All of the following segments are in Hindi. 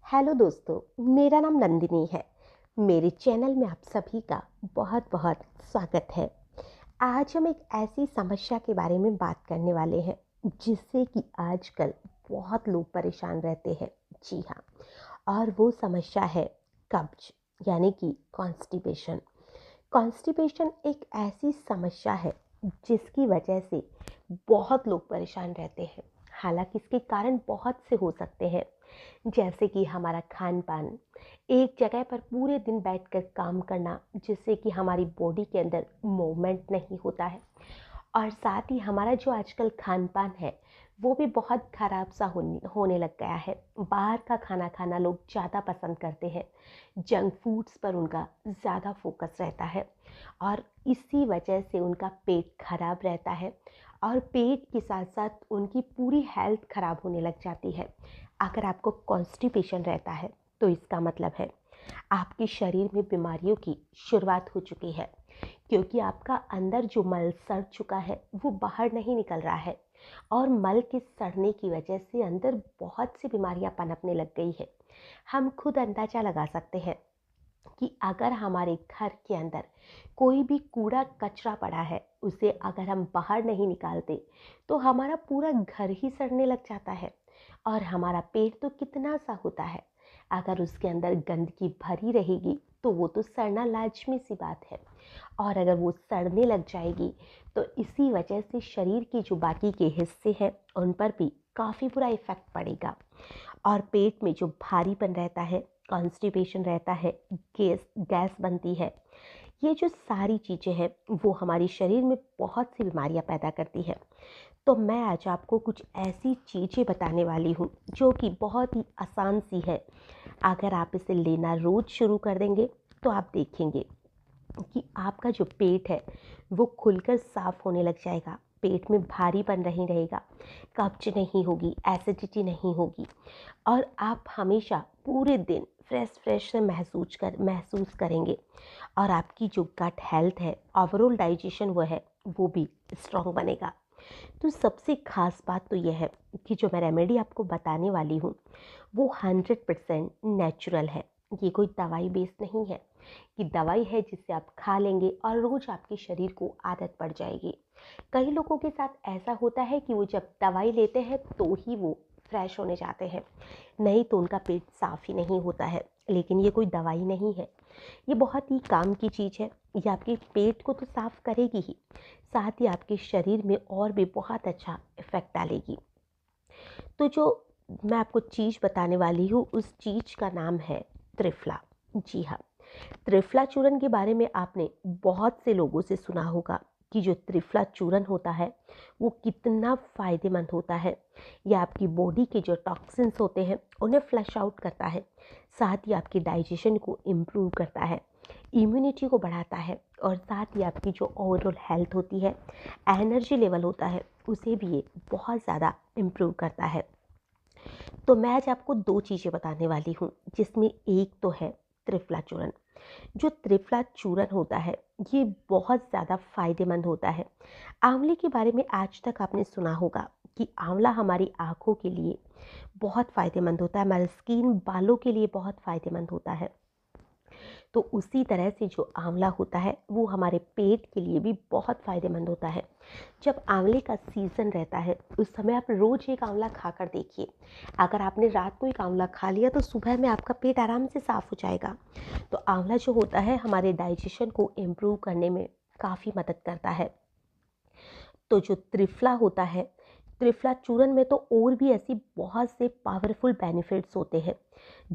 हेलो दोस्तों, मेरा नाम नंदिनी है। मेरे चैनल में आप सभी का बहुत बहुत स्वागत है। आज हम एक ऐसी समस्या के बारे में बात करने वाले हैं जिससे कि आजकल बहुत लोग परेशान रहते हैं। जी हाँ, और वो समस्या है कब्ज, यानी कि कॉन्स्टिपेशन। कॉन्स्टिपेशन एक ऐसी समस्या है जिसकी वजह से बहुत लोग परेशान रहते हैं। हालांकि इसके कारण बहुत से हो सकते हैं, जैसे कि हमारा खान पान, एक जगह पर पूरे दिन बैठकर काम करना जिससे कि हमारी बॉडी के अंदर मूवमेंट नहीं होता है, और साथ ही हमारा जो आजकल खान पान है वो भी बहुत ख़राब सा होने लग गया है। बाहर का खाना खाना लोग ज़्यादा पसंद करते हैं, जंक फूड्स पर उनका ज़्यादा फोकस रहता है, और इसी वजह से उनका पेट खराब रहता है, और पेट के साथ साथ उनकी पूरी हेल्थ खराब होने लग जाती है। अगर आपको कॉन्स्टिपेशन रहता है तो इसका मतलब है आपके शरीर में बीमारियों की शुरुआत हो चुकी है, क्योंकि आपका अंदर जो मल सड़ चुका है वो बाहर नहीं निकल रहा है, और मल के सड़ने की वजह से अंदर बहुत सी बीमारियां पनपने लग गई है। हम खुद अंदाज़ा लगा सकते हैं कि अगर हमारे घर के अंदर कोई भी कूड़ा कचरा पड़ा है, उसे अगर हम बाहर नहीं निकालते तो हमारा पूरा घर ही सड़ने लग जाता है। और हमारा पेट तो कितना सा होता है, अगर उसके अंदर गंदगी भरी रहेगी तो वो तो सड़ना लाजमी सी बात है। और अगर वो सड़ने लग जाएगी तो इसी वजह से शरीर के जो बाकी के हिस्से हैं उन पर भी काफ़ी बुरा इफ़ेक्ट पड़ेगा। और पेट में जो भारीपन रहता है, कॉन्स्टिपेशन रहता है, गैस गैस बनती है, ये जो सारी चीज़ें हैं वो हमारे शरीर में बहुत सी बीमारियां पैदा करती है। तो मैं आज आपको कुछ ऐसी चीज़ें बताने वाली हूँ जो कि बहुत ही आसान सी है। अगर आप इसे लेना रोज़ शुरू कर देंगे तो आप देखेंगे कि आपका जो पेट है वो खुलकर साफ होने लग जाएगा। पेट में भारीपन नहीं रहेगा, कब्ज नहीं होगी, एसिडिटी नहीं होगी, और आप हमेशा पूरे दिन फ्रेश फ्रेश से महसूस करेंगे। और आपकी जो गट हेल्थ है, ओवरऑल डाइजेशन वो है, वो भी स्ट्रॉन्ग बनेगा। तो सबसे ख़ास बात तो यह है कि जो मैं रेमेडी आपको बताने वाली हूँ वो 100% नेचुरल है। ये कोई दवाई बेस्ड नहीं है कि दवाई है जिसे आप खा लेंगे और रोज़ आपके शरीर को आदत पड़ जाएगी। कई लोगों के साथ ऐसा होता है कि वो जब दवाई लेते हैं तो ही वो फ्रेश होने जाते हैं, नहीं तो उनका पेट साफ़ ही नहीं होता है। लेकिन ये कोई दवाई नहीं है, ये बहुत ही काम की चीज़ है। ये आपके पेट को तो साफ़ करेगी ही, साथ ही आपके शरीर में और भी बहुत अच्छा इफ़ेक्ट डालेगी। तो जो मैं आपको चीज़ बताने वाली हूँ उस चीज़ का नाम है त्रिफला। जी हाँ, त्रिफला चूर्ण के बारे में आपने बहुत से लोगों से सुना होगा कि जो त्रिफला चूर्ण होता है वो कितना फ़ायदेमंद होता है। ये आपकी बॉडी के जो टॉक्सिन्स होते हैं उन्हें फ्लश आउट करता है, साथ ही आपके डाइजेशन को इम्प्रूव करता है, इम्यूनिटी को बढ़ाता है, और साथ ही आपकी जो ओवरऑल हेल्थ होती है, एनर्जी लेवल होता है, उसे भी ये बहुत ज़्यादा इम्प्रूव करता है। तो मैं आज आपको दो चीज़ें बताने वाली हूँ, जिसमें एक तो है त्रिफला चूर्ण। जो त्रिफला चूर्ण होता है ये बहुत ज़्यादा फायदेमंद होता है। आंवले के बारे में आज तक आपने सुना होगा कि आंवला हमारी आँखों के लिए बहुत फ़ायदेमंद होता है, हमारे स्किन बालों के लिए बहुत फ़ायदेमंद होता है। तो उसी तरह से जो आंवला होता है वो हमारे पेट के लिए भी बहुत फ़ायदेमंद होता है। जब आंवले का सीज़न रहता है उस समय आप रोज़ एक आंवला खाकर देखिए। अगर आपने रात को एक आंवला खा लिया तो सुबह में आपका पेट आराम से साफ़ हो जाएगा। तो आंवला जो होता है हमारे डाइजेशन को इम्प्रूव करने में काफ़ी मदद करता है। तो जो त्रिफला होता है, त्रिफला चूर्ण में तो और भी ऐसी बहुत से पावरफुल बेनिफिट्स होते हैं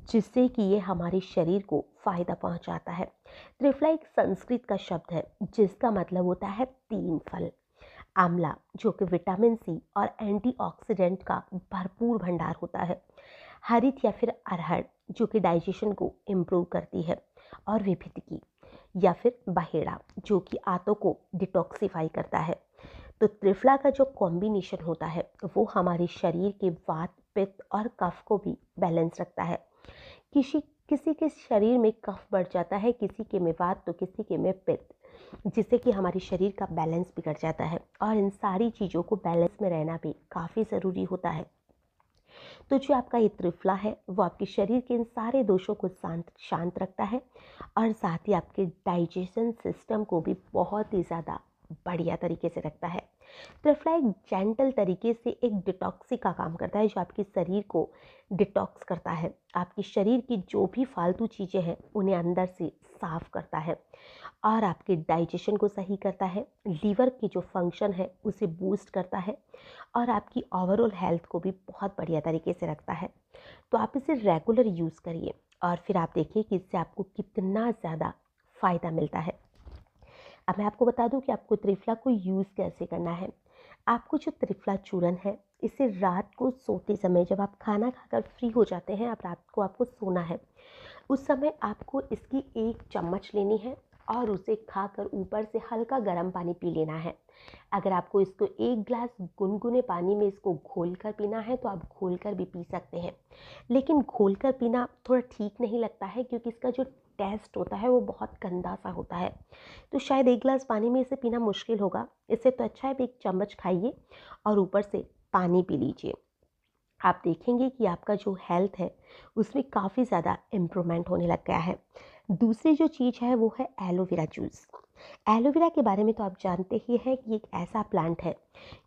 जिससे कि ये हमारे शरीर को फ़ायदा पहुंचाता है। त्रिफला एक संस्कृत का शब्द है जिसका मतलब होता है तीन फल। आंवला जो कि विटामिन सी और एंटीऑक्सीडेंट का भरपूर भंडार होता है। हरित या फिर अरहर जो कि डाइजेशन को इम्प्रूव करती है, और विभिन्न या फिर बहेड़ा जो कि आंतों को डिटॉक्सिफाई करता है। तो त्रिफला का जो कॉम्बिनेशन होता है वो हमारे शरीर के वात, पित्त और कफ को भी बैलेंस रखता है। किसी किसी के शरीर में कफ बढ़ जाता है, किसी के में वात तो किसी के में पित्त, जिससे कि हमारे शरीर का बैलेंस बिगड़ जाता है, और इन सारी चीज़ों को बैलेंस में रहना भी काफ़ी ज़रूरी होता है। तो जो आपका ये त्रिफला है वो आपके शरीर के इन सारे दोषों को शांत शांत रखता है और साथ ही आपके डाइजेशन सिस्टम को भी बहुत ही ज़्यादा बढ़िया तरीके से रखता है। त्रिफला एक जेंटल तरीके से एक डिटॉक्सी का काम करता है, जो आपके शरीर को डिटॉक्स करता है। आपके शरीर की जो भी फालतू चीज़ें हैं उन्हें अंदर से साफ करता है और आपके डाइजेशन को सही करता है, लीवर की जो फंक्शन है उसे बूस्ट करता है और आपकी ओवरऑल हेल्थ को भी बहुत बढ़िया तरीके से रखता है। तो आप इसे रेगुलर यूज़ करिए और फिर आप देखिए कि इससे आपको कितना ज़्यादा फ़ायदा मिलता है। अब मैं आपको बता दूं कि आपको त्रिफला को यूज़ कैसे करना है। आपको जो त्रिफला चूर्ण है, इसे रात को सोते समय, जब आप खाना खाकर फ्री हो जाते हैं, अब रात को आपको सोना है, उस समय आपको इसकी 1 चम्मच लेनी है और उसे खाकर ऊपर से हल्का गर्म पानी पी लेना है। अगर आपको इसको 1 ग्लास गुनगुने पानी में इसको घोलकर पीना है तो आप घोलकर भी पी सकते हैं। लेकिन घोलकर पीना थोड़ा ठीक नहीं लगता है, क्योंकि इसका जो टेस्ट होता है वो बहुत गंदा सा होता है। तो शायद 1 ग्लास पानी में इसे पीना मुश्किल होगा। इससे तो अच्छा है 1 चम्मच खाइए और ऊपर से पानी पी लीजिए। आप देखेंगे कि आपका जो हेल्थ है उसमें काफ़ी ज़्यादा इम्प्रूवमेंट होने लग गया है। दूसरी जो चीज़ है वो है एलोवेरा जूस। एलोवेरा के बारे में तो आप जानते ही हैं कि एक ऐसा प्लांट है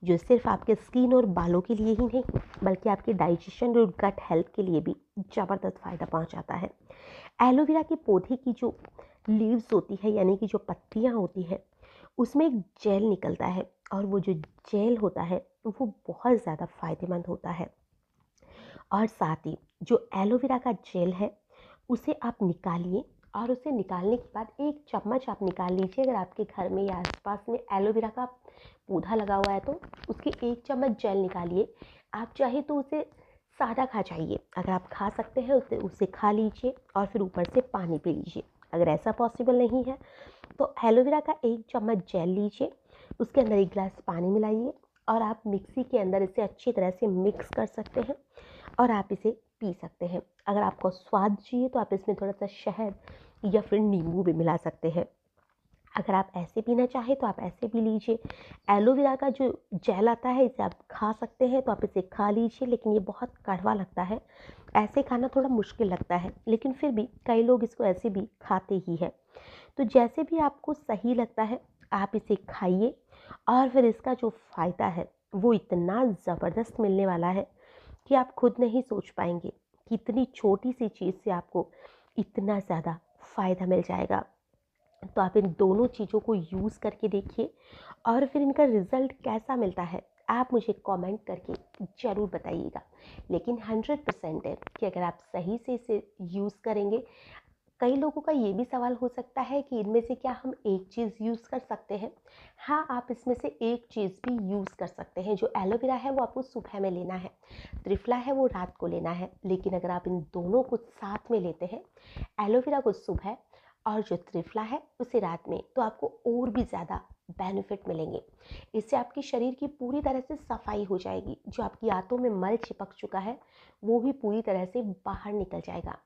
जो सिर्फ आपके स्किन और बालों के लिए ही नहीं, बल्कि आपके डाइजेशन और गट हेल्थ के लिए भी ज़बरदस्त फ़ायदा पहुंचाता है। एलोवेरा के पौधे की जो लीव्स होती है, यानी कि जो पत्तियां होती है, उसमें एक जेल निकलता है और वो जो जेल होता है वो बहुत ज़्यादा फ़ायदेमंद होता है। और साथ ही जो एलोवेरा का जेल है उसे आप निकालिए और उसे निकालने के बाद 1 चम्मच आप निकाल लीजिए। अगर आपके घर में या आसपास में एलोवेरा का पौधा लगा हुआ है तो उसके 1 चम्मच जेल निकालिए। आप चाहे तो उसे सादा खा जाइए, अगर आप खा सकते हैं उसे खा लीजिए और फिर ऊपर से पानी पी लीजिए। अगर ऐसा पॉसिबल नहीं है तो एलोवेरा का 1 चम्मच जेल लीजिए, उसके अंदर 1 गिलास पानी मिलाइए और आप मिक्सी के अंदर इसे अच्छी तरह से मिक्स कर सकते हैं और आप इसे पी सकते हैं। अगर आपको स्वाद चाहिए तो आप इसमें थोड़ा सा शहद या फिर नींबू भी मिला सकते हैं। अगर आप ऐसे पीना चाहें तो आप ऐसे पी लीजिए। एलोवेरा का जो जेल आता है इसे आप खा सकते हैं तो आप इसे खा लीजिए, लेकिन ये बहुत कड़वा लगता है, ऐसे खाना थोड़ा मुश्किल लगता है, लेकिन फिर भी कई लोग इसको ऐसे भी खाते ही हैं। तो जैसे भी आपको सही लगता है आप इसे खाइए और फिर इसका जो फ़ायदा है वो इतना ज़बरदस्त मिलने वाला है कि आप खुद नहीं सोच पाएंगे कि इतनी छोटी सी चीज़ से आपको इतना ज़्यादा फ़ायदा मिल जाएगा। तो आप इन दोनों चीज़ों को यूज़ करके देखिए और फिर इनका रिज़ल्ट कैसा मिलता है आप मुझे कमेंट करके ज़रूर बताइएगा। लेकिन 100% है कि अगर आप सही से इसे यूज़ करेंगे। कई लोगों का ये भी सवाल हो सकता है कि इनमें से क्या हम एक चीज़ यूज़ कर सकते हैं। हाँ, आप इसमें से एक चीज़ भी यूज़ कर सकते हैं। जो एलोवेरा है वो आपको सुबह में लेना है, त्रिफला है वो रात को लेना है। लेकिन अगर आप इन दोनों को साथ में लेते हैं, एलोवेरा को सुबह और जो त्रिफला है उसे रात में, तो आपको और भी ज़्यादा बेनिफिट मिलेंगे। इससे आपके शरीर की पूरी तरह से सफाई हो जाएगी। जो आपकी आंतों में मल चिपक चुका है वो भी पूरी तरह से बाहर निकल जाएगा।